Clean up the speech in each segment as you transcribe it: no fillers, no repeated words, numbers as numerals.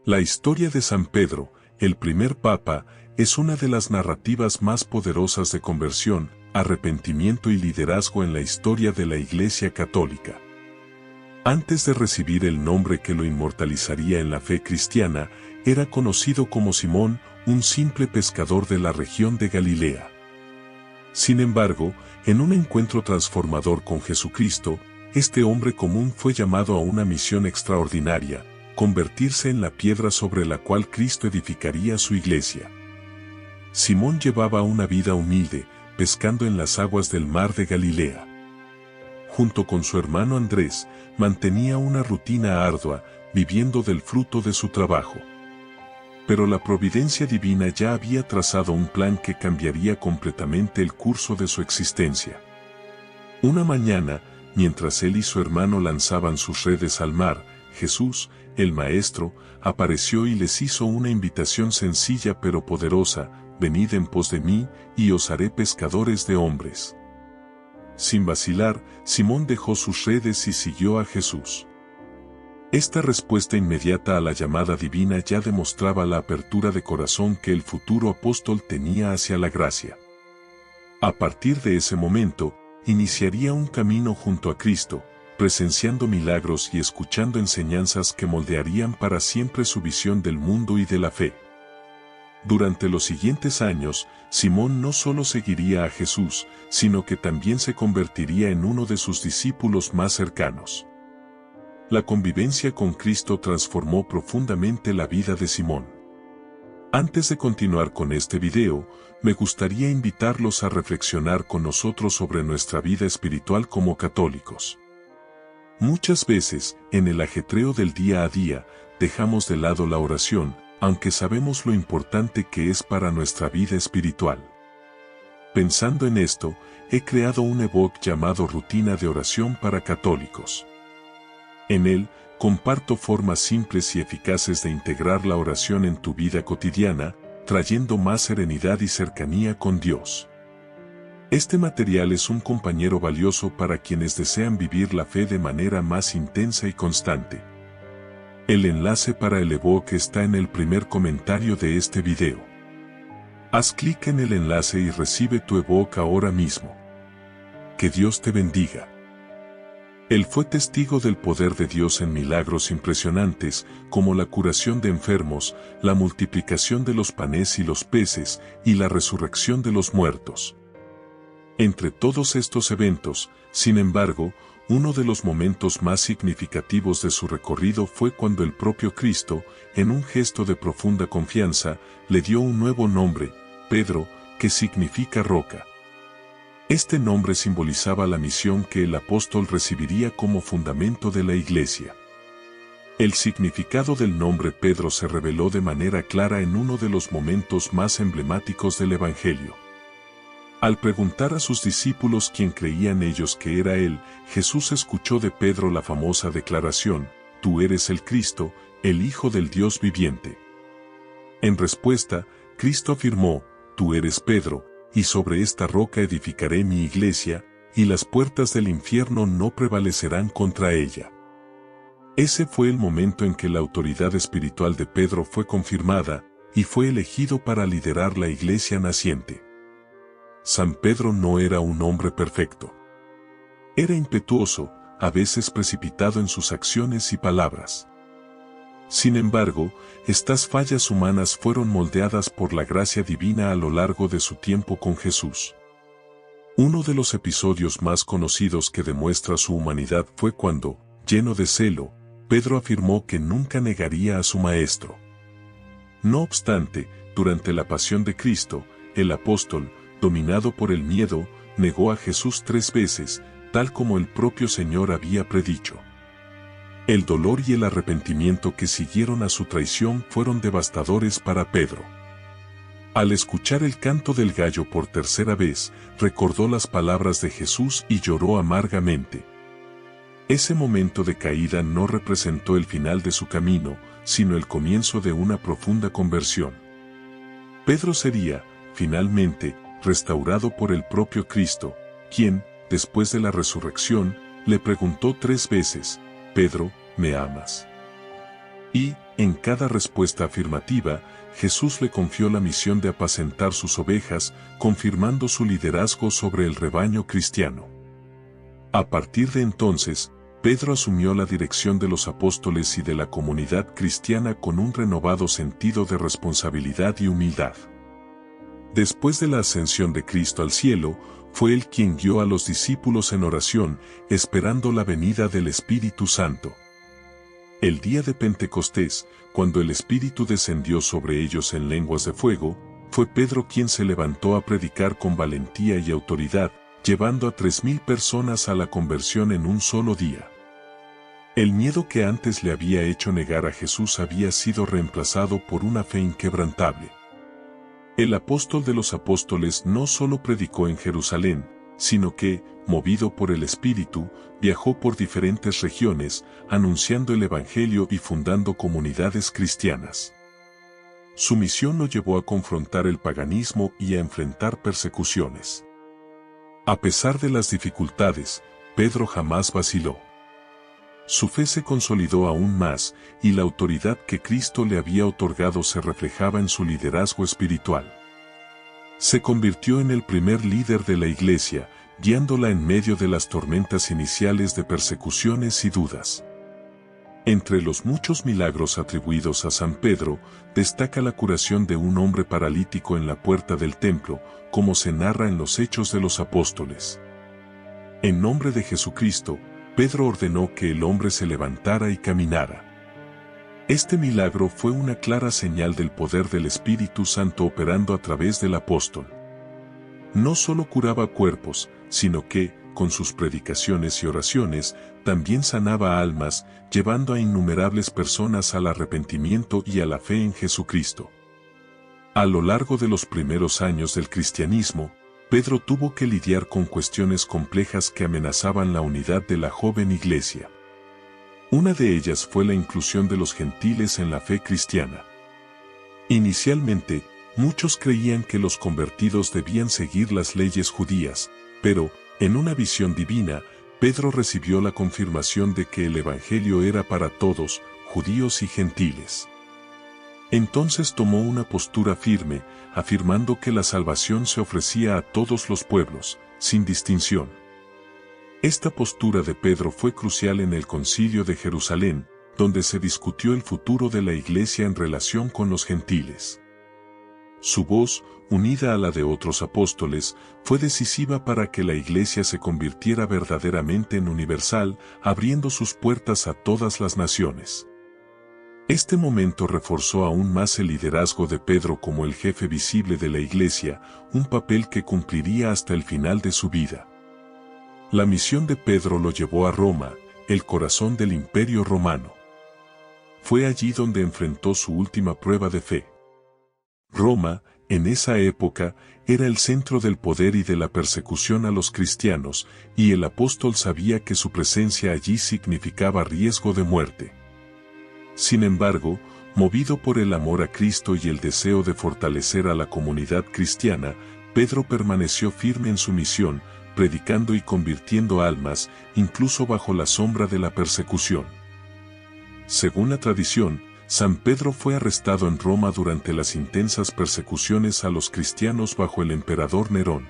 La historia de San Pedro, el primer papa, es una de las narrativas más poderosas de conversión, arrepentimiento y liderazgo en la historia de la Iglesia Católica. Antes de recibir el nombre que lo inmortalizaría en la fe cristiana, era conocido como Simón, un simple pescador de la región de Galilea. Sin embargo, en un encuentro transformador con Jesucristo, este hombre común fue llamado a una misión extraordinaria: convertirse en la piedra sobre la cual Cristo edificaría su iglesia. Simón llevaba una vida humilde, pescando en las aguas del mar de Galilea. Junto con su hermano Andrés, mantenía una rutina ardua, viviendo del fruto de su trabajo. Pero la providencia divina ya había trazado un plan que cambiaría completamente el curso de su existencia. Una mañana, mientras él y su hermano lanzaban sus redes al mar, Jesús, el Maestro, apareció y les hizo una invitación sencilla pero poderosa: venid en pos de mí, y os haré pescadores de hombres. Sin vacilar, Simón dejó sus redes y siguió a Jesús. Esta respuesta inmediata a la llamada divina ya demostraba la apertura de corazón que el futuro apóstol tenía hacia la gracia. A partir de ese momento, iniciaría un camino junto a Cristo, presenciando milagros y escuchando enseñanzas que moldearían para siempre su visión del mundo y de la fe. Durante los siguientes años, Simón no solo seguiría a Jesús, sino que también se convertiría en uno de sus discípulos más cercanos. La convivencia con Cristo transformó profundamente la vida de Simón. Antes de continuar con este video, me gustaría invitarlos a reflexionar con nosotros sobre nuestra vida espiritual como católicos. Muchas veces, en el ajetreo del día a día, dejamos de lado la oración, aunque sabemos lo importante que es para nuestra vida espiritual. Pensando en esto, he creado un ebook llamado Rutina de Oración para Católicos. En él, comparto formas simples y eficaces de integrar la oración en tu vida cotidiana, trayendo más serenidad y cercanía con Dios. Este material es un compañero valioso para quienes desean vivir la fe de manera más intensa y constante. El enlace para el ebook está en el primer comentario de este video. Haz clic en el enlace y recibe tu ebook ahora mismo. Que Dios te bendiga. Él fue testigo del poder de Dios en milagros impresionantes, como la curación de enfermos, la multiplicación de los panes y los peces, y la resurrección de los muertos. Entre todos estos eventos, sin embargo, uno de los momentos más significativos de su recorrido fue cuando el propio Cristo, en un gesto de profunda confianza, le dio un nuevo nombre, Pedro, que significa roca. Este nombre simbolizaba la misión que el apóstol recibiría como fundamento de la Iglesia. El significado del nombre Pedro se reveló de manera clara en uno de los momentos más emblemáticos del Evangelio. Al preguntar a sus discípulos quién creían ellos que era él, Jesús escuchó de Pedro la famosa declaración: «Tú eres el Cristo, el Hijo del Dios viviente». En respuesta, Cristo afirmó: «Tú eres Pedro, y sobre esta roca edificaré mi iglesia, y las puertas del infierno no prevalecerán contra ella». Ese fue el momento en que la autoridad espiritual de Pedro fue confirmada, y fue elegido para liderar la iglesia naciente. San Pedro no era un hombre perfecto. Era impetuoso, a veces precipitado en sus acciones y palabras. Sin embargo, estas fallas humanas fueron moldeadas por la gracia divina a lo largo de su tiempo con Jesús. Uno de los episodios más conocidos que demuestra su humanidad fue cuando, lleno de celo, Pedro afirmó que nunca negaría a su Maestro. No obstante, durante la pasión de Cristo, el apóstol, dominado por el miedo, negó a Jesús 3 veces, tal como el propio Señor había predicho. El dolor y el arrepentimiento que siguieron a su traición fueron devastadores para Pedro. Al escuchar el canto del gallo por tercera vez, recordó las palabras de Jesús y lloró amargamente. Ese momento de caída no representó el final de su camino, sino el comienzo de una profunda conversión. Pedro sería, finalmente, restaurado por el propio Cristo, quien, después de la resurrección, le preguntó 3 veces: «Pedro, ¿me amas?». Y, En cada respuesta afirmativa, Jesús le confió la misión de apacentar sus ovejas, confirmando su liderazgo sobre el rebaño cristiano. A partir de entonces, Pedro asumió la dirección de los apóstoles y de la comunidad cristiana con un renovado sentido de responsabilidad y humildad. Después de la ascensión de Cristo al cielo, fue él quien guió a los discípulos en oración, esperando la venida del Espíritu Santo. El día de Pentecostés, cuando el Espíritu descendió sobre ellos en lenguas de fuego, fue Pedro quien se levantó a predicar con valentía y autoridad, llevando a 3,000 personas a la conversión en un solo día. El miedo que antes le había hecho negar a Jesús había sido reemplazado por una fe inquebrantable. El apóstol de los apóstoles no solo predicó en Jerusalén, sino que, movido por el Espíritu, viajó por diferentes regiones, anunciando el Evangelio y fundando comunidades cristianas. Su misión lo llevó a confrontar el paganismo y a enfrentar persecuciones. A pesar de las dificultades, Pedro jamás vaciló. Su fe se consolidó aún más, y la autoridad que Cristo le había otorgado se reflejaba en su liderazgo espiritual. Se convirtió en el primer líder de la Iglesia, guiándola en medio de las tormentas iniciales de persecuciones y dudas. Entre los muchos milagros atribuidos a San Pedro, destaca la curación de un hombre paralítico en la puerta del templo, como se narra en los Hechos de los Apóstoles. En nombre de Jesucristo, Pedro ordenó que el hombre se levantara y caminara. Este milagro fue una clara señal del poder del Espíritu Santo operando a través del apóstol. No solo curaba cuerpos, sino que, con sus predicaciones y oraciones, también sanaba almas, llevando a innumerables personas al arrepentimiento y a la fe en Jesucristo. A lo largo de los primeros años del cristianismo, Pedro tuvo que lidiar con cuestiones complejas que amenazaban la unidad de la joven iglesia. Una de ellas fue la inclusión de los gentiles en la fe cristiana. Inicialmente, muchos creían que los convertidos debían seguir las leyes judías, pero, en una visión divina, Pedro recibió la confirmación de que el Evangelio era para todos, judíos y gentiles. Entonces tomó una postura firme, afirmando que la salvación se ofrecía a todos los pueblos, sin distinción. Esta postura de Pedro fue crucial en el Concilio de Jerusalén, donde se discutió el futuro de la Iglesia en relación con los gentiles. Su voz, unida a la de otros apóstoles, fue decisiva para que la Iglesia se convirtiera verdaderamente en universal, abriendo sus puertas a todas las naciones. Este momento reforzó aún más el liderazgo de Pedro como el jefe visible de la Iglesia, un papel que cumpliría hasta el final de su vida. La misión de Pedro lo llevó a Roma, el corazón del Imperio Romano. Fue allí donde enfrentó su última prueba de fe. Roma, en esa época, era el centro del poder y de la persecución a los cristianos, y el apóstol sabía que su presencia allí significaba riesgo de muerte. Sin embargo, movido por el amor a Cristo y el deseo de fortalecer a la comunidad cristiana, Pedro permaneció firme en su misión, predicando y convirtiendo almas, incluso bajo la sombra de la persecución. Según la tradición, San Pedro fue arrestado en Roma durante las intensas persecuciones a los cristianos bajo el emperador Nerón.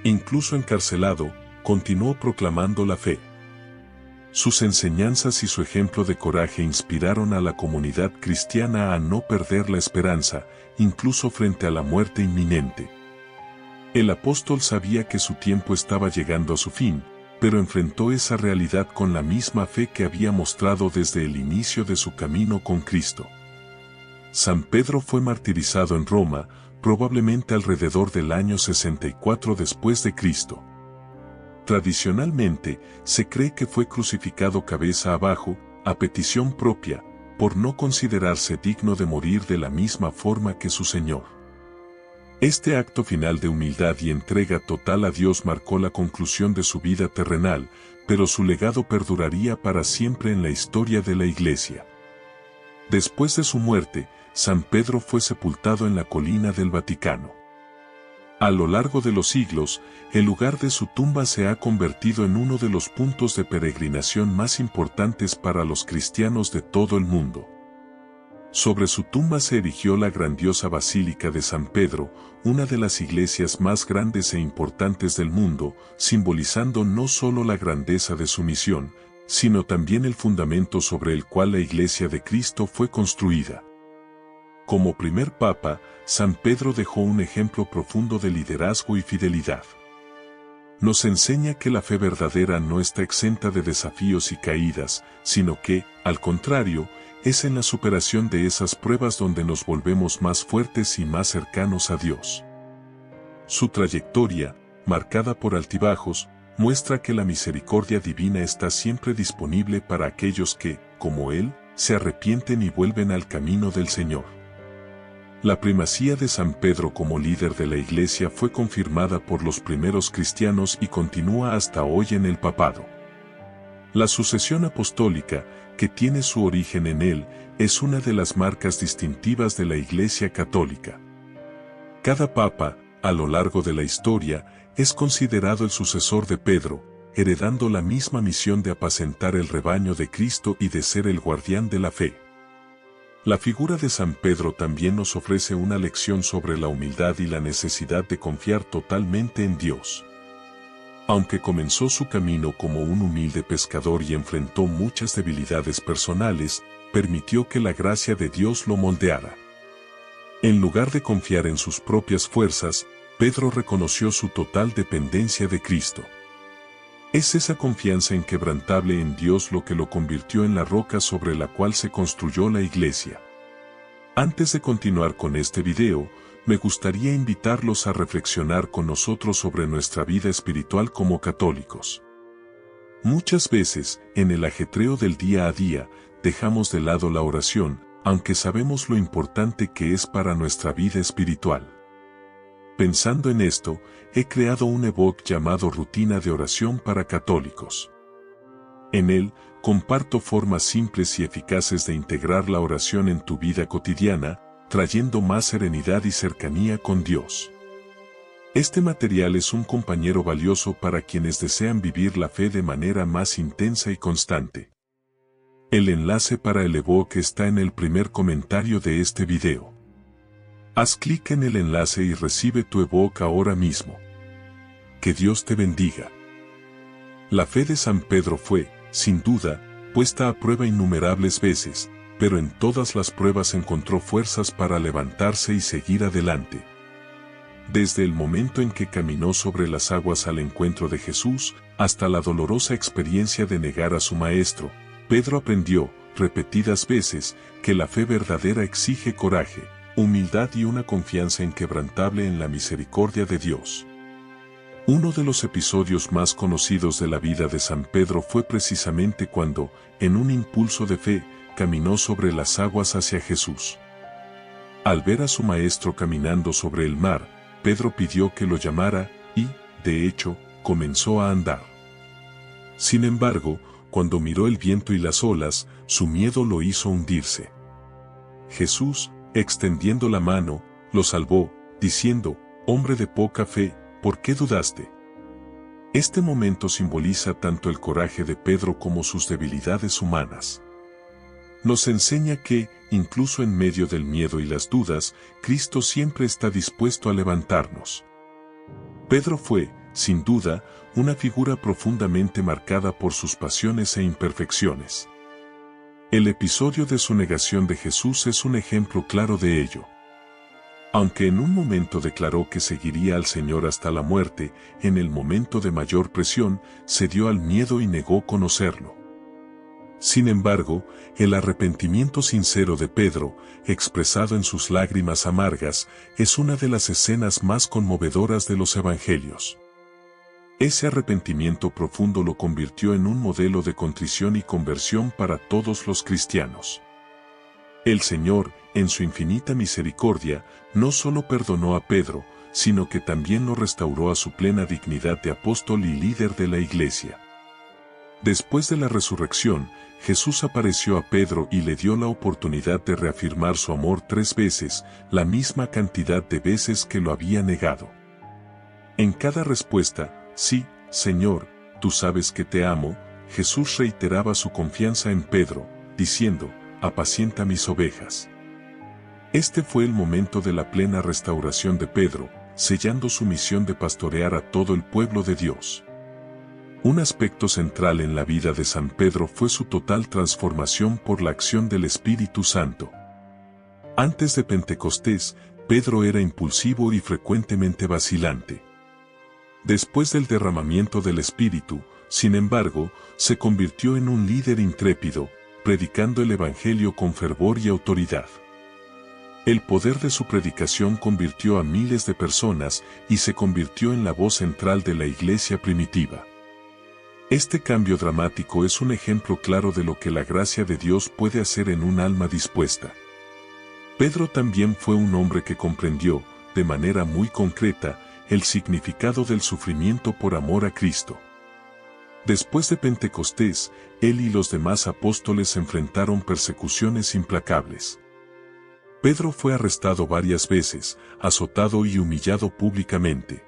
Incluso encarcelado, continuó proclamando la fe. Sus enseñanzas y su ejemplo de coraje inspiraron a la comunidad cristiana a no perder la esperanza, incluso frente a la muerte inminente. El apóstol sabía que su tiempo estaba llegando a su fin, pero enfrentó esa realidad con la misma fe que había mostrado desde el inicio de su camino con Cristo. San Pedro fue martirizado en Roma, probablemente alrededor del año 64 después de Cristo. Tradicionalmente, se cree que fue crucificado cabeza abajo, a petición propia, por no considerarse digno de morir de la misma forma que su Señor. Este acto final de humildad y entrega total a Dios marcó la conclusión de su vida terrenal, pero su legado perduraría para siempre en la historia de la Iglesia. Después de su muerte, San Pedro fue sepultado en la colina del Vaticano. A lo largo de los siglos, el lugar de su tumba se ha convertido en uno de los puntos de peregrinación más importantes para los cristianos de todo el mundo. Sobre su tumba se erigió la grandiosa Basílica de San Pedro, una de las iglesias más grandes e importantes del mundo, simbolizando no solo la grandeza de su misión, sino también el fundamento sobre el cual la Iglesia de Cristo fue construida. Como primer papa, San Pedro dejó un ejemplo profundo de liderazgo y fidelidad. Nos enseña que la fe verdadera no está exenta de desafíos y caídas, sino que, al contrario, es en la superación de esas pruebas donde nos volvemos más fuertes y más cercanos a Dios. Su trayectoria, marcada por altibajos, muestra que la misericordia divina está siempre disponible para aquellos que, como Él, se arrepienten y vuelven al camino del Señor. La primacía de San Pedro como líder de la Iglesia fue confirmada por los primeros cristianos y continúa hasta hoy en el papado. La sucesión apostólica, que tiene su origen en él, es una de las marcas distintivas de la Iglesia católica. Cada papa, a lo largo de la historia, es considerado el sucesor de Pedro, heredando la misma misión de apacentar el rebaño de Cristo y de ser el guardián de la fe. La figura de San Pedro también nos ofrece una lección sobre la humildad y la necesidad de confiar totalmente en Dios. Aunque comenzó su camino como un humilde pescador y enfrentó muchas debilidades personales, permitió que la gracia de Dios lo moldeara. En lugar de confiar en sus propias fuerzas, Pedro reconoció su total dependencia de Cristo. Es esa confianza inquebrantable en Dios lo que lo convirtió en la roca sobre la cual se construyó la Iglesia. Antes de continuar con este video, me gustaría invitarlos a reflexionar con nosotros sobre nuestra vida espiritual como católicos. Muchas veces, en el ajetreo del día a día, dejamos de lado la oración, aunque sabemos lo importante que es para nuestra vida espiritual. Pensando en esto, he creado un ebook llamado Rutina de Oración para Católicos. En él, comparto formas simples y eficaces de integrar la oración en tu vida cotidiana, trayendo más serenidad y cercanía con Dios. Este material es un compañero valioso para quienes desean vivir la fe de manera más intensa y constante. El enlace para el ebook está en el primer comentario de este video. Haz clic en el enlace y recibe tu ebook ahora mismo. Que Dios te bendiga. La fe de San Pedro fue, sin duda, puesta a prueba innumerables veces, pero en todas las pruebas encontró fuerzas para levantarse y seguir adelante. Desde el momento en que caminó sobre las aguas al encuentro de Jesús, hasta la dolorosa experiencia de negar a su maestro, Pedro aprendió, repetidas veces, que la fe verdadera exige coraje, humildad y una confianza inquebrantable en la misericordia de Dios. Uno de los episodios más conocidos de la vida de San Pedro fue precisamente cuando, en un impulso de fe, caminó sobre las aguas hacia Jesús. Al ver a su maestro caminando sobre el mar, Pedro pidió que lo llamara y, de hecho, comenzó a andar. Sin embargo, cuando miró el viento y las olas, su miedo lo hizo hundirse. Jesús, extendiendo la mano, lo salvó, diciendo: «Hombre de poca fe, ¿por qué dudaste?». Este momento simboliza tanto el coraje de Pedro como sus debilidades humanas. Nos enseña que, incluso en medio del miedo y las dudas, Cristo siempre está dispuesto a levantarnos. Pedro fue, sin duda, una figura profundamente marcada por sus pasiones e imperfecciones. El episodio de su negación de Jesús es un ejemplo claro de ello. Aunque en un momento declaró que seguiría al Señor hasta la muerte, en el momento de mayor presión, cedió al miedo y negó conocerlo. Sin embargo, el arrepentimiento sincero de Pedro, expresado en sus lágrimas amargas, es una de las escenas más conmovedoras de los Evangelios. Ese arrepentimiento profundo lo convirtió en un modelo de contrición y conversión para todos los cristianos. El Señor, en su infinita misericordia, no solo perdonó a Pedro, sino que también lo restauró a su plena dignidad de apóstol y líder de la Iglesia. Después de la resurrección, Jesús apareció a Pedro y le dio la oportunidad de reafirmar su amor 3 veces, la misma cantidad de veces que lo había negado. En cada respuesta, «Sí, Señor, tú sabes que te amo», Jesús reiteraba su confianza en Pedro, diciendo: «Apacienta mis ovejas». Este fue el momento de la plena restauración de Pedro, sellando su misión de pastorear a todo el pueblo de Dios. Un aspecto central en la vida de San Pedro fue su total transformación por la acción del Espíritu Santo. Antes de Pentecostés, Pedro era impulsivo y frecuentemente vacilante. Después del derramamiento del Espíritu, sin embargo, se convirtió en un líder intrépido, predicando el Evangelio con fervor y autoridad. El poder de su predicación convirtió a miles de personas y se convirtió en la voz central de la iglesia primitiva. Este cambio dramático es un ejemplo claro de lo que la gracia de Dios puede hacer en un alma dispuesta. Pedro también fue un hombre que comprendió, de manera muy concreta, el significado del sufrimiento por amor a Cristo. Después de Pentecostés, él y los demás apóstoles enfrentaron persecuciones implacables. Pedro fue arrestado varias veces, azotado y humillado públicamente.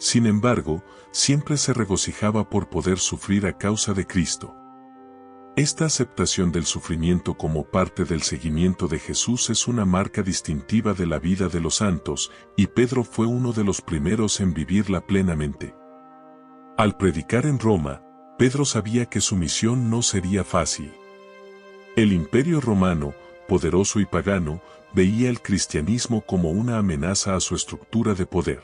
Sin embargo, siempre se regocijaba por poder sufrir a causa de Cristo. Esta aceptación del sufrimiento como parte del seguimiento de Jesús es una marca distintiva de la vida de los santos, y Pedro fue uno de los primeros en vivirla plenamente. Al predicar en Roma, Pedro sabía que su misión no sería fácil. El Imperio Romano, poderoso y pagano, veía el cristianismo como una amenaza a su estructura de poder.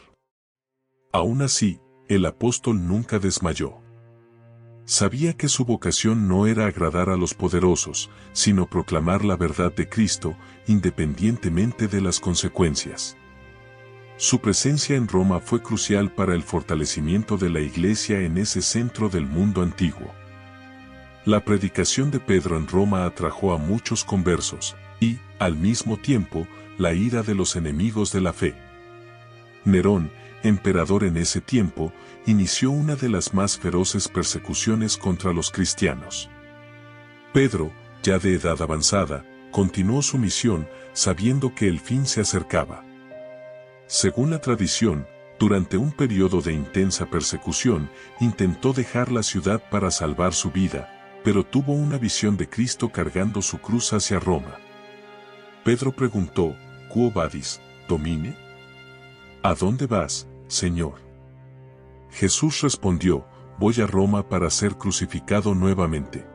Aún así, el apóstol nunca desmayó. Sabía que su vocación no era agradar a los poderosos, sino proclamar la verdad de Cristo, independientemente de las consecuencias. Su presencia en Roma fue crucial para el fortalecimiento de la Iglesia en ese centro del mundo antiguo. La predicación de Pedro en Roma atrajo a muchos conversos, y, al mismo tiempo, la ira de los enemigos de la fe. Nerón, emperador en ese tiempo, inició una de las más feroces persecuciones contra los cristianos. Pedro, ya de edad avanzada, continuó su misión, sabiendo que el fin se acercaba. Según la tradición, durante un periodo de intensa persecución, intentó dejar la ciudad para salvar su vida, pero tuvo una visión de Cristo cargando su cruz hacia Roma. Pedro preguntó, ¿Quo vadis, Domine? ¿A dónde vas, Señor? Jesús respondió, voy a Roma para ser crucificado nuevamente.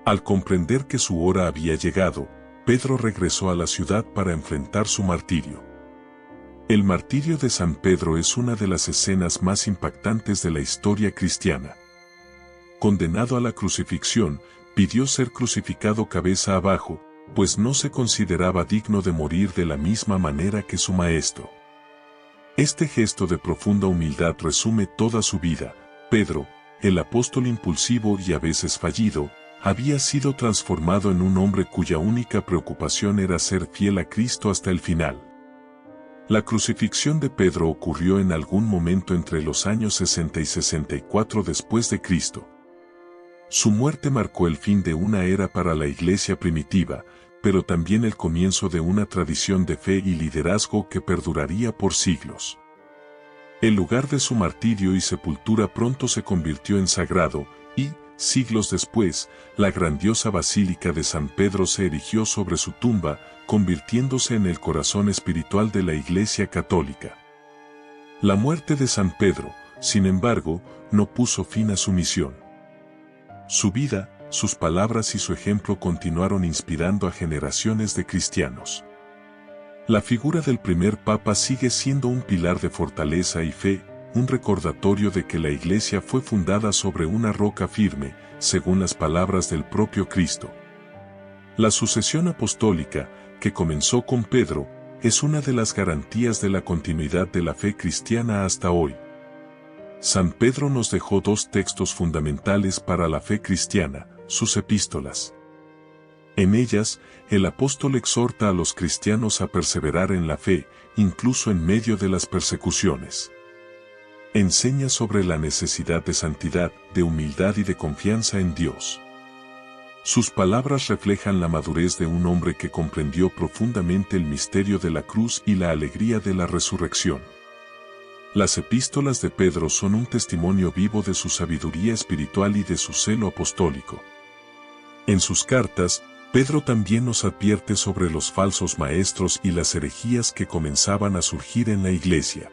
Al comprender que su hora había llegado, Pedro regresó a la ciudad para enfrentar su martirio. El martirio de San Pedro es una de las escenas más impactantes de la historia cristiana. Condenado a la crucifixión, pidió ser crucificado cabeza abajo, pues no se consideraba digno de morir de la misma manera que su maestro. Este gesto de profunda humildad resume toda su vida. Pedro, el apóstol impulsivo y a veces fallido, había sido transformado en un hombre cuya única preocupación era ser fiel a Cristo hasta el final. La crucifixión de Pedro ocurrió en algún momento entre los años 60 y 64 después de Cristo. Su muerte marcó el fin de una era para la iglesia primitiva, pero también el comienzo de una tradición de fe y liderazgo que perduraría por siglos. El lugar de su martirio y sepultura pronto se convirtió en sagrado, y, siglos después, la grandiosa Basílica de San Pedro se erigió sobre su tumba, convirtiéndose en el corazón espiritual de la Iglesia Católica. La muerte de San Pedro, sin embargo, no puso fin a su misión. Su vida, sus palabras y su ejemplo continuaron inspirando a generaciones de cristianos. La figura del primer papa sigue siendo un pilar de fortaleza y fe, un recordatorio de que la Iglesia fue fundada sobre una roca firme, según las palabras del propio Cristo. La sucesión apostólica, que comenzó con Pedro, es una de las garantías de la continuidad de la fe cristiana hasta hoy. San Pedro nos dejó dos textos fundamentales para la fe cristiana, sus epístolas. En ellas, el apóstol exhorta a los cristianos a perseverar en la fe, incluso en medio de las persecuciones. Enseña sobre la necesidad de santidad, de humildad y de confianza en Dios. Sus palabras reflejan la madurez de un hombre que comprendió profundamente el misterio de la cruz y la alegría de la resurrección. Las epístolas de Pedro son un testimonio vivo de su sabiduría espiritual y de su celo apostólico. En sus cartas, Pedro también nos advierte sobre los falsos maestros y las herejías que comenzaban a surgir en la iglesia.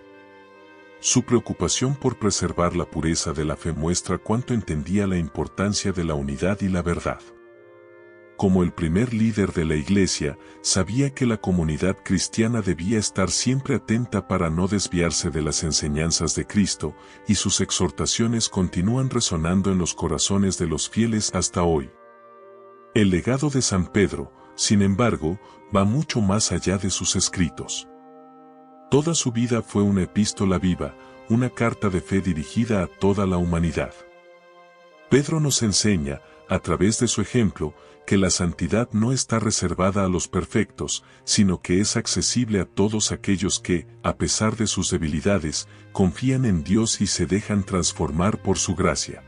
Su preocupación por preservar la pureza de la fe muestra cuánto entendía la importancia de la unidad y la verdad. Como el primer líder de la iglesia, sabía que la comunidad cristiana debía estar siempre atenta para no desviarse de las enseñanzas de Cristo, y sus exhortaciones continúan resonando en los corazones de los fieles hasta hoy. El legado de San Pedro, sin embargo, va mucho más allá de sus escritos. Toda su vida fue una epístola viva, una carta de fe dirigida a toda la humanidad. Pedro nos enseña, a través de su ejemplo, que la santidad no está reservada a los perfectos, sino que es accesible a todos aquellos que, a pesar de sus debilidades, confían en Dios y se dejan transformar por su gracia.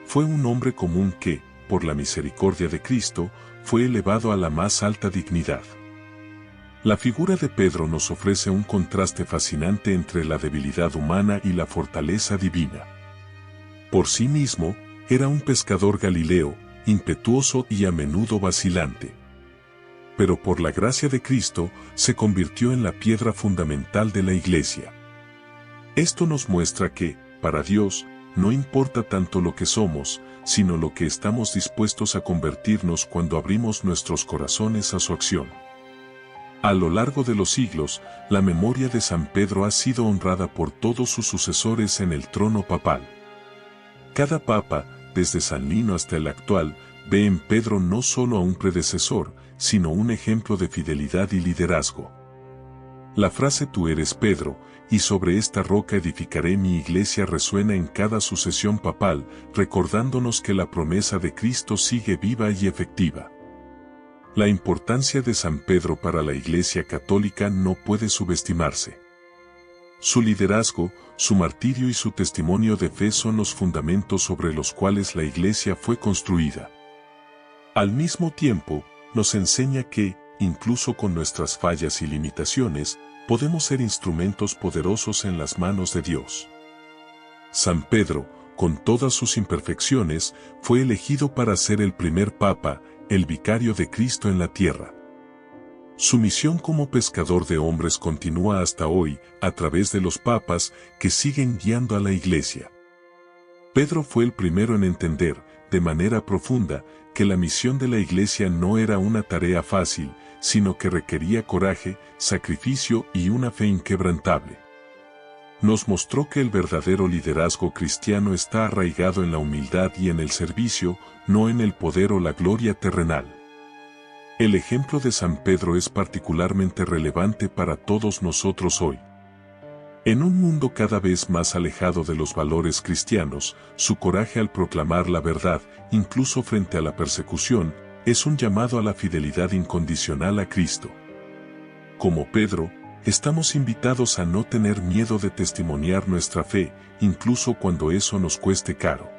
Fue un hombre común que, por la misericordia de Cristo, fue elevado a la más alta dignidad. La figura de Pedro nos ofrece un contraste fascinante entre la debilidad humana y la fortaleza divina. Por sí mismo, era un pescador galileo, impetuoso y a menudo vacilante. Pero por la gracia de Cristo, se convirtió en la piedra fundamental de la iglesia. Esto nos muestra que, para Dios, no importa tanto lo que somos, sino lo que estamos dispuestos a convertirnos cuando abrimos nuestros corazones a su acción. A lo largo de los siglos, la memoria de San Pedro ha sido honrada por todos sus sucesores en el trono papal. Cada papa, desde San Lino hasta el actual, ve en Pedro no solo a un predecesor, sino un ejemplo de fidelidad y liderazgo. La frase "Tú eres Pedro, y sobre esta roca edificaré mi iglesia" resuena en cada sucesión papal, recordándonos que la promesa de Cristo sigue viva y efectiva. La importancia de San Pedro para la Iglesia Católica no puede subestimarse. Su liderazgo, su martirio y su testimonio de fe son los fundamentos sobre los cuales la Iglesia fue construida. Al mismo tiempo, nos enseña que, incluso con nuestras fallas y limitaciones, podemos ser instrumentos poderosos en las manos de Dios. San Pedro, con todas sus imperfecciones, fue elegido para ser el primer papa, el vicario de Cristo en la tierra. Su misión como pescador de hombres continúa hasta hoy, a través de los papas que siguen guiando a la Iglesia. Pedro fue el primero en entender, de manera profunda, que la misión de la Iglesia no era una tarea fácil, sino que requería coraje, sacrificio y una fe inquebrantable. Nos mostró que el verdadero liderazgo cristiano está arraigado en la humildad y en el servicio, no en el poder o la gloria terrenal. El ejemplo de San Pedro es particularmente relevante para todos nosotros hoy. En un mundo cada vez más alejado de los valores cristianos, su coraje al proclamar la verdad, incluso frente a la persecución, es un llamado a la fidelidad incondicional a Cristo. Como Pedro, estamos invitados a no tener miedo de testimoniar nuestra fe, incluso cuando eso nos cueste caro.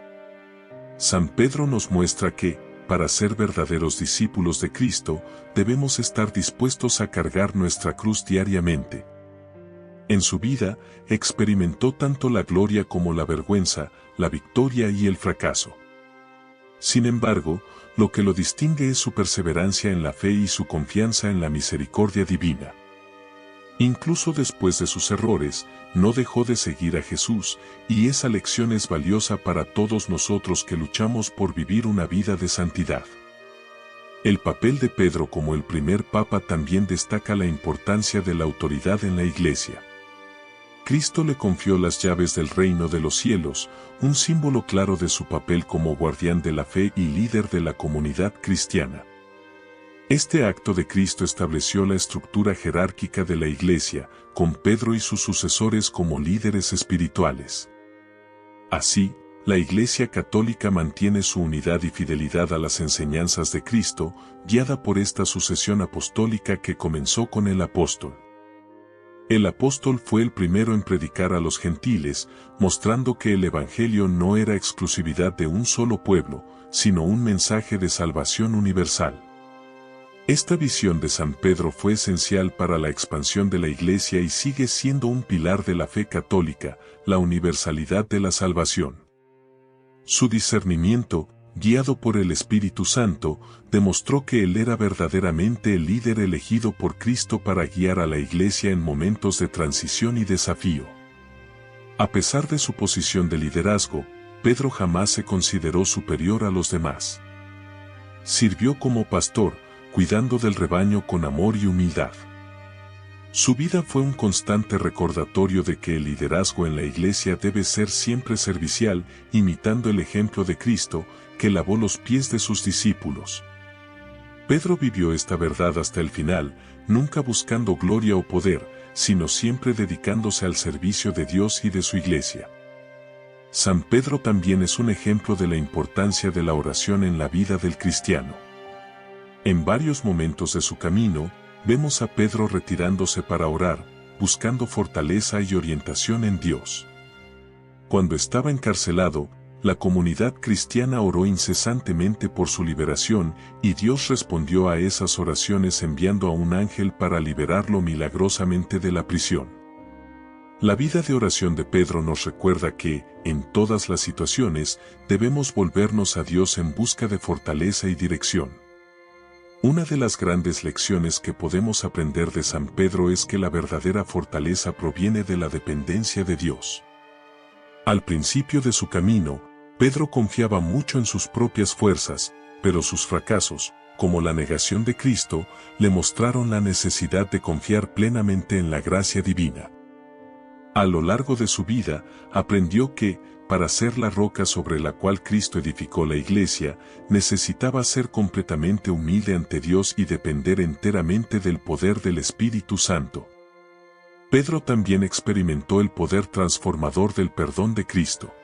San Pedro nos muestra que, para ser verdaderos discípulos de Cristo, debemos estar dispuestos a cargar nuestra cruz diariamente. En su vida, experimentó tanto la gloria como la vergüenza, la victoria y el fracaso. Sin embargo, lo que lo distingue es su perseverancia en la fe y su confianza en la misericordia divina. Incluso después de sus errores, no dejó de seguir a Jesús, y esa lección es valiosa para todos nosotros que luchamos por vivir una vida de santidad. El papel de Pedro como el primer papa también destaca la importancia de la autoridad en la Iglesia. Cristo le confió las llaves del reino de los cielos, un símbolo claro de su papel como guardián de la fe y líder de la comunidad cristiana. Este acto de Cristo estableció la estructura jerárquica de la Iglesia, con Pedro y sus sucesores como líderes espirituales. Así, la Iglesia Católica mantiene su unidad y fidelidad a las enseñanzas de Cristo, guiada por esta sucesión apostólica que comenzó con el apóstol. El apóstol fue el primero en predicar a los gentiles, mostrando que el Evangelio no era exclusividad de un solo pueblo, sino un mensaje de salvación universal. Esta visión de San Pedro fue esencial para la expansión de la Iglesia y sigue siendo un pilar de la fe católica, la universalidad de la salvación. Su discernimiento, guiado por el Espíritu Santo, demostró que él era verdaderamente el líder elegido por Cristo para guiar a la Iglesia en momentos de transición y desafío. A pesar de su posición de liderazgo, Pedro jamás se consideró superior a los demás. Sirvió como pastor, cuidando del rebaño con amor y humildad. Su vida fue un constante recordatorio de que el liderazgo en la Iglesia debe ser siempre servicial, imitando el ejemplo de Cristo, que lavó los pies de sus discípulos. Pedro vivió esta verdad hasta el final, nunca buscando gloria o poder, sino siempre dedicándose al servicio de Dios y de su Iglesia. San Pedro también es un ejemplo de la importancia de la oración en la vida del cristiano. En varios momentos de su camino, vemos a Pedro retirándose para orar, buscando fortaleza y orientación en Dios. Cuando estaba encarcelado, la comunidad cristiana oró incesantemente por su liberación y Dios respondió a esas oraciones enviando a un ángel para liberarlo milagrosamente de la prisión. La vida de oración de Pedro nos recuerda que, en todas las situaciones, debemos volvernos a Dios en busca de fortaleza y dirección. Una de las grandes lecciones que podemos aprender de San Pedro es que la verdadera fortaleza proviene de la dependencia de Dios. Al principio de su camino, Pedro confiaba mucho en sus propias fuerzas, pero sus fracasos, como la negación de Cristo, le mostraron la necesidad de confiar plenamente en la gracia divina. A lo largo de su vida, aprendió que, para ser la roca sobre la cual Cristo edificó la Iglesia, necesitaba ser completamente humilde ante Dios y depender enteramente del poder del Espíritu Santo. Pedro también experimentó el poder transformador del perdón de Cristo.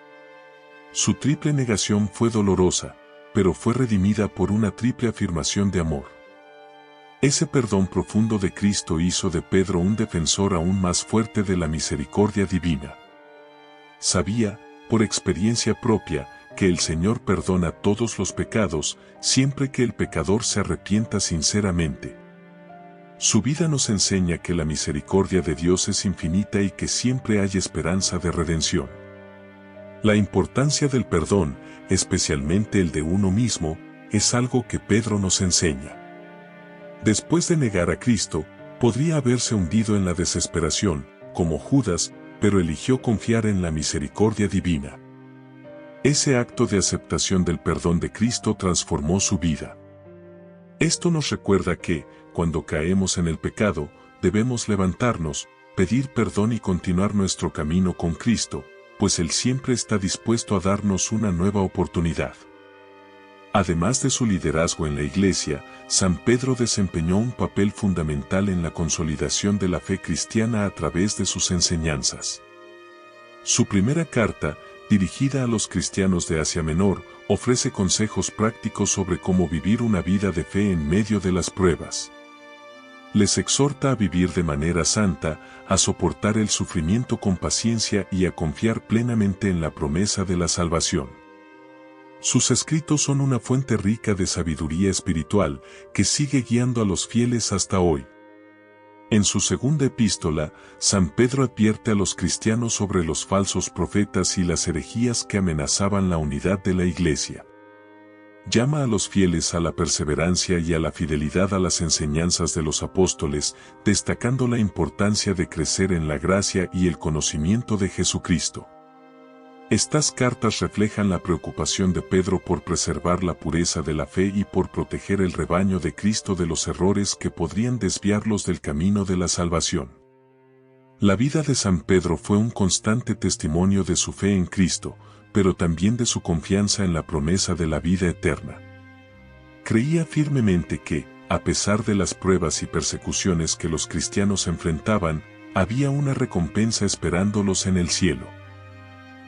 Su triple negación fue dolorosa, pero fue redimida por una triple afirmación de amor. Ese perdón profundo de Cristo hizo de Pedro un defensor aún más fuerte de la misericordia divina. Sabía, por experiencia propia, que el Señor perdona todos los pecados, siempre que el pecador se arrepienta sinceramente. Su vida nos enseña que la misericordia de Dios es infinita y que siempre hay esperanza de redención. La importancia del perdón, especialmente el de uno mismo, es algo que Pedro nos enseña. Después de negar a Cristo, podría haberse hundido en la desesperación, como Judas, pero eligió confiar en la misericordia divina. Ese acto de aceptación del perdón de Cristo transformó su vida. Esto nos recuerda que, cuando caemos en el pecado, debemos levantarnos, pedir perdón y continuar nuestro camino con Cristo, pues Él siempre está dispuesto a darnos una nueva oportunidad. Además de su liderazgo en la Iglesia, San Pedro desempeñó un papel fundamental en la consolidación de la fe cristiana a través de sus enseñanzas. Su primera carta, dirigida a los cristianos de Asia Menor, ofrece consejos prácticos sobre cómo vivir una vida de fe en medio de las pruebas. Les exhorta a vivir de manera santa, a soportar el sufrimiento con paciencia y a confiar plenamente en la promesa de la salvación. Sus escritos son una fuente rica de sabiduría espiritual que sigue guiando a los fieles hasta hoy. En su segunda epístola, San Pedro advierte a los cristianos sobre los falsos profetas y las herejías que amenazaban la unidad de la Iglesia. Llama a los fieles a la perseverancia y a la fidelidad a las enseñanzas de los apóstoles, destacando la importancia de crecer en la gracia y el conocimiento de Jesucristo. Estas cartas reflejan la preocupación de Pedro por preservar la pureza de la fe y por proteger el rebaño de Cristo de los errores que podrían desviarlos del camino de la salvación. La vida de San Pedro fue un constante testimonio de su fe en Cristo, pero también de su confianza en la promesa de la vida eterna. Creía firmemente que, a pesar de las pruebas y persecuciones que los cristianos enfrentaban, había una recompensa esperándolos en el cielo.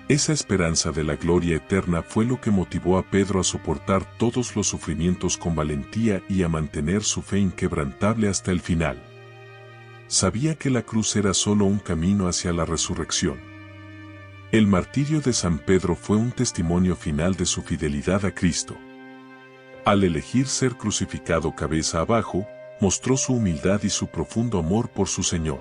Esa esperanza de la gloria eterna fue lo que motivó a Pedro a soportar todos los sufrimientos con valentía y a mantener su fe inquebrantable hasta el final. Sabía que la cruz era solo un camino hacia la resurrección. El martirio de San Pedro fue un testimonio final de su fidelidad a Cristo. Al elegir ser crucificado cabeza abajo, mostró su humildad y su profundo amor por su Señor.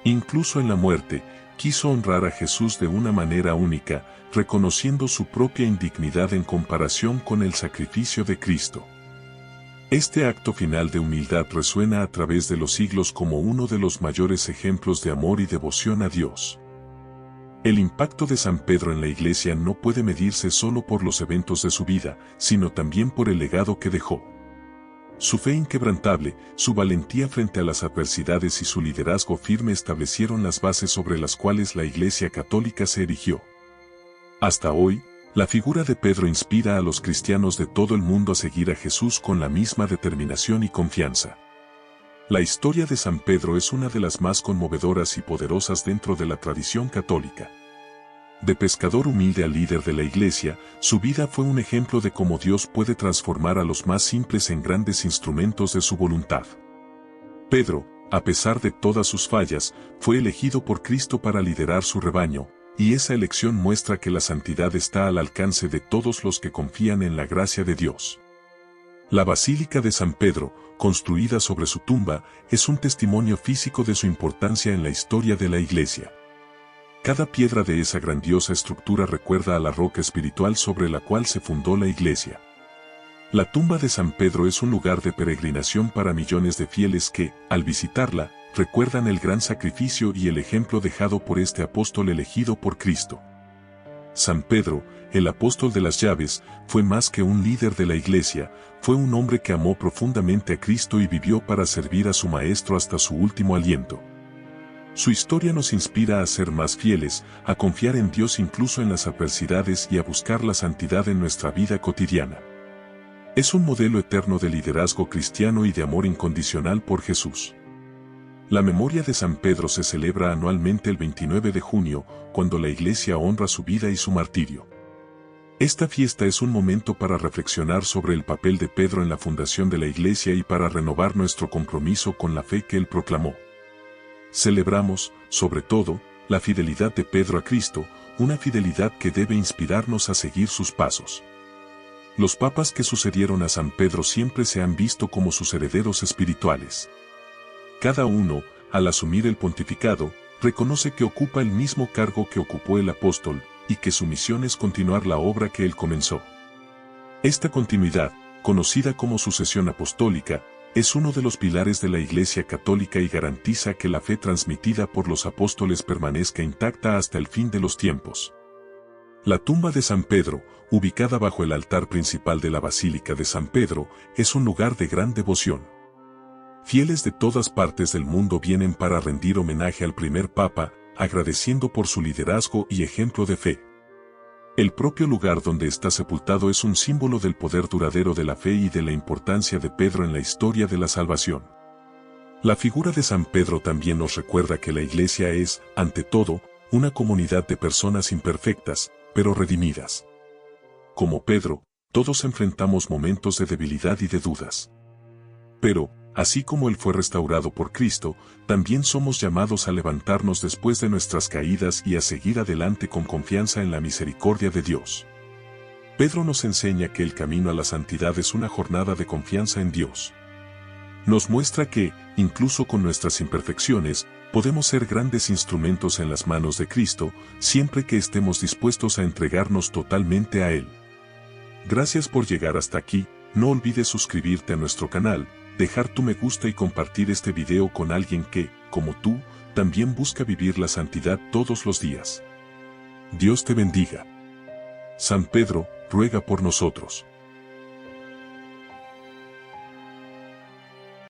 Incluso en la muerte, quiso honrar a Jesús de una manera única, reconociendo su propia indignidad en comparación con el sacrificio de Cristo. Este acto final de humildad resuena a través de los siglos como uno de los mayores ejemplos de amor y devoción a Dios. El impacto de San Pedro en la Iglesia no puede medirse solo por los eventos de su vida, sino también por el legado que dejó. Su fe inquebrantable, su valentía frente a las adversidades y su liderazgo firme establecieron las bases sobre las cuales la Iglesia Católica se erigió. Hasta hoy, la figura de Pedro inspira a los cristianos de todo el mundo a seguir a Jesús con la misma determinación y confianza. La historia de San Pedro es una de las más conmovedoras y poderosas dentro de la tradición católica. De pescador humilde al líder de la Iglesia, su vida fue un ejemplo de cómo Dios puede transformar a los más simples en grandes instrumentos de su voluntad. Pedro, a pesar de todas sus fallas, fue elegido por Cristo para liderar su rebaño, y esa elección muestra que la santidad está al alcance de todos los que confían en la gracia de Dios. La Basílica de San Pedro, construida sobre su tumba, es un testimonio físico de su importancia en la historia de la Iglesia. Cada piedra de esa grandiosa estructura recuerda a la roca espiritual sobre la cual se fundó la Iglesia. La tumba de San Pedro es un lugar de peregrinación para millones de fieles que, al visitarla, recuerdan el gran sacrificio y el ejemplo dejado por este apóstol elegido por Cristo. San Pedro, el apóstol de las llaves, fue más que un líder de la Iglesia, fue un hombre que amó profundamente a Cristo y vivió para servir a su Maestro hasta su último aliento. Su historia nos inspira a ser más fieles, a confiar en Dios incluso en las adversidades y a buscar la santidad en nuestra vida cotidiana. Es un modelo eterno de liderazgo cristiano y de amor incondicional por Jesús. La memoria de San Pedro se celebra anualmente el 29 de junio, cuando la Iglesia honra su vida y su martirio. Esta fiesta es un momento para reflexionar sobre el papel de Pedro en la fundación de la Iglesia y para renovar nuestro compromiso con la fe que él proclamó. Celebramos, sobre todo, la fidelidad de Pedro a Cristo, una fidelidad que debe inspirarnos a seguir sus pasos. Los papas que sucedieron a San Pedro siempre se han visto como sus herederos espirituales. Cada uno, al asumir el pontificado, reconoce que ocupa el mismo cargo que ocupó el apóstol, y que su misión es continuar la obra que él comenzó. Esta continuidad, conocida como sucesión apostólica, es uno de los pilares de la Iglesia Católica y garantiza que la fe transmitida por los apóstoles permanezca intacta hasta el fin de los tiempos. La tumba de San Pedro, ubicada bajo el altar principal de la Basílica de San Pedro, es un lugar de gran devoción. Fieles de todas partes del mundo vienen para rendir homenaje al primer Papa, agradeciendo por su liderazgo y ejemplo de fe. El propio lugar donde está sepultado es un símbolo del poder duradero de la fe y de la importancia de Pedro en la historia de la salvación. La figura de San Pedro también nos recuerda que la Iglesia es, ante todo, una comunidad de personas imperfectas, pero redimidas. Como Pedro, todos enfrentamos momentos de debilidad y de dudas. Pero, así como él fue restaurado por Cristo, también somos llamados a levantarnos después de nuestras caídas y a seguir adelante con confianza en la misericordia de Dios. Pedro nos enseña que el camino a la santidad es una jornada de confianza en Dios. Nos muestra que, incluso con nuestras imperfecciones, podemos ser grandes instrumentos en las manos de Cristo, siempre que estemos dispuestos a entregarnos totalmente a Él. Gracias por llegar hasta aquí, no olvides suscribirte a nuestro canal, dejar tu me gusta y compartir este video con alguien que, como tú, también busca vivir la santidad todos los días. Dios te bendiga. San Pedro, ruega por nosotros.